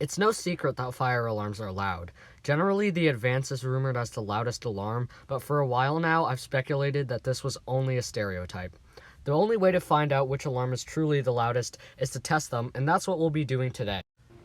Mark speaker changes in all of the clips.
Speaker 1: It's no secret that fire alarms are loud. Generally, the Advance is rumored as the loudest alarm, but for a while now, I've speculated that this was only a stereotype. The only way to find out which alarm is truly the loudest is to test them, and that's what we'll be doing today.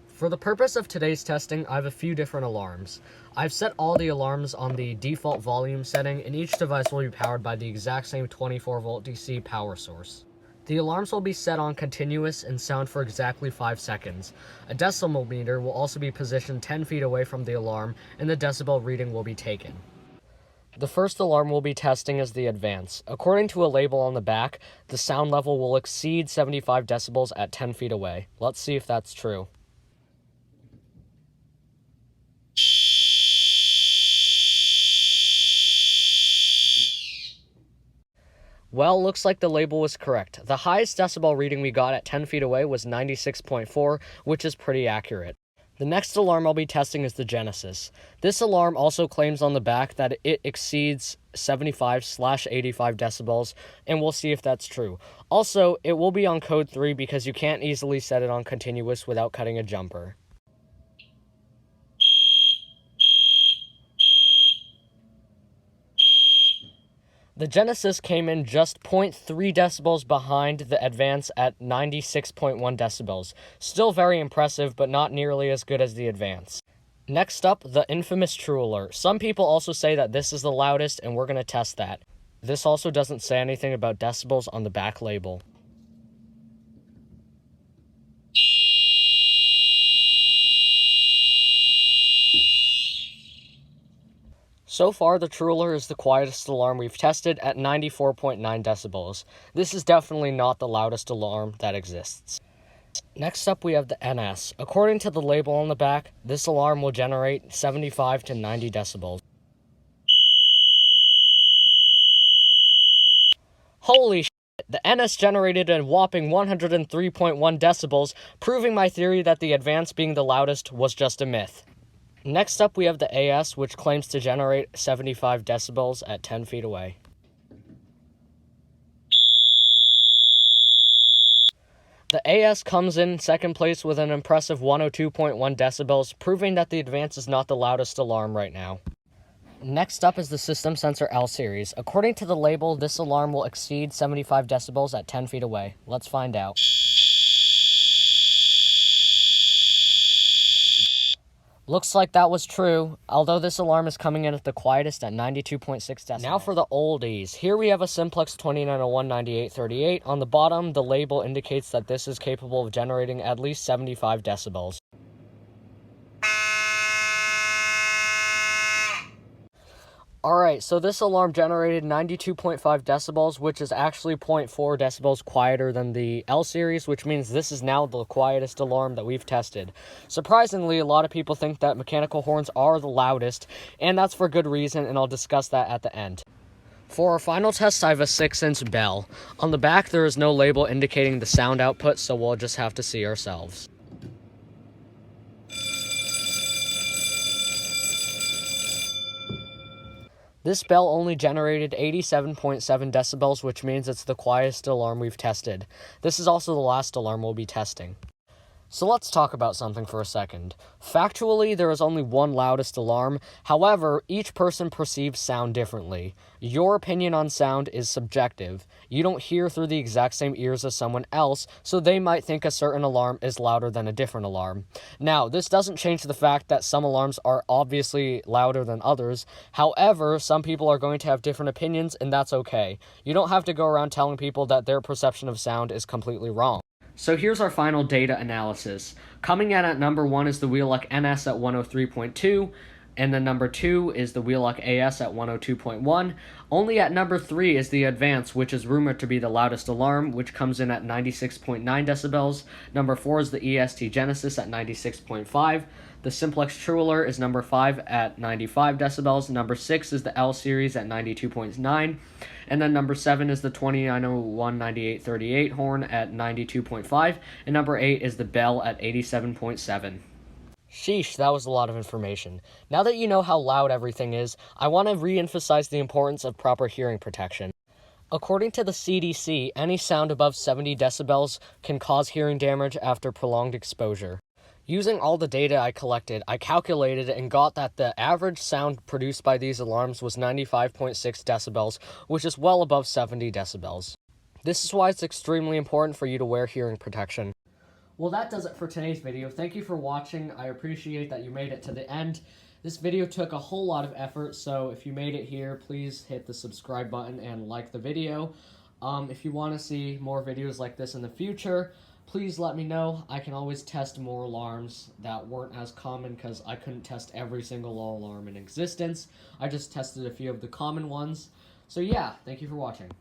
Speaker 1: For the purpose of today's testing, I have a few different alarms. I've set all the alarms on the default volume setting, and each device will be powered by the exact same 24-volt DC power source. The alarms will be set on continuous and sound for exactly 5 seconds. A decimal meter will also be positioned 10 feet away from the alarm, and the decibel reading will be taken. The first alarm we'll be testing is the Advance. According to a label on the back, the sound level will exceed 75 decibels at 10 feet away. Let's see if that's true. Well, looks like the label was correct. The highest decibel reading we got at 10 feet away was 96.4, which is pretty accurate. The next alarm I'll be testing is the Genesis. This alarm also claims on the back that it exceeds 75/85 decibels, and we'll see if that's true. Also, it will be on code 3 because you can't easily set it on continuous without cutting a jumper. The Genesis came in just 0.3 decibels behind the Advance at 96.1 decibels. Still very impressive, but not nearly as good as the Advance. Next up, the infamous True Alert. Some people also say that this is the loudest, and we're going to test that. This also doesn't say anything about decibels on the back label. So far, the True Alert is the quietest alarm we've tested at 94.9 decibels. This is definitely not the loudest alarm that exists. Next up, we have the NS. According to the label on the back, this alarm will generate 75 to 90 decibels. Holy shit! The NS generated a whopping 103.1 decibels, proving my theory that the Advance being the loudest was just a myth. Next up, we have the AS, which claims to generate 75 decibels at 10 feet away. The AS comes in second place with an impressive 102.1 decibels, proving that the Advance is not the loudest alarm right now. Next up is the System Sensor L series. According to the label, this alarm will exceed 75 decibels at 10 feet away. Let's find out. Looks like that was true, although this alarm is coming in at the quietest at 92.6 decibels. Now for the oldies. Here we have a Simplex 2901-9838. On the bottom, the label indicates that this is capable of generating at least 75 decibels. Alright, so this alarm generated 92.5 decibels, which is actually 0.4 decibels quieter than the L series, which means this is now the quietest alarm that we've tested. Surprisingly, a lot of people think that mechanical horns are the loudest, and that's for good reason, and I'll discuss that at the end. For our final test, I have a 6-inch bell. On the back, there is no label indicating the sound output, so we'll just have to see ourselves. This bell only generated 87.7 decibels, which means it's the quietest alarm we've tested. This is also the last alarm we'll be testing. So let's talk about something for a second. Factually, there is only one loudest alarm. However, each person perceives sound differently. Your opinion on sound is subjective. You don't hear through the exact same ears as someone else, so they might think a certain alarm is louder than a different alarm. Now, this doesn't change the fact that some alarms are obviously louder than others. However, some people are going to have different opinions, and that's okay. You don't have to go around telling people that their perception of sound is completely wrong. So here's our final data analysis. Coming in at number 1 is the Wheelock NS at 103.2, and then number 2 is the Wheelock AS at 102.1. Only at number 3 is the Advance, which is rumored to be the loudest alarm, which comes in at 96.9 decibels. Number 4 is the EST Genesis at 96.5. The Simplex True Alert is number 5 at 95 decibels. Number 6 is the L series at 92.9. And then number 7 is the 2901-9838 horn at 92.5. And number 8 is the Bell at 87.7. Sheesh, that was a lot of information. Now that you know how loud everything is, I want to re-emphasize the importance of proper hearing protection. According to the CDC, any sound above 70 decibels can cause hearing damage after prolonged exposure. Using all the data I collected, I calculated and got that the average sound produced by these alarms was 95.6 decibels, which is well above 70 decibels. This is why it's extremely important for you to wear hearing protection. Well, that does it for today's video. Thank you for watching. I appreciate that you made it to the end. This video took a whole lot of effort, so if you made it here, please hit the subscribe button and like the video. If you want to see more videos like this in the future, please let me know. I can always test more alarms that weren't as common because I couldn't test every single alarm in existence. I just tested a few of the common ones. So yeah, thank you for watching.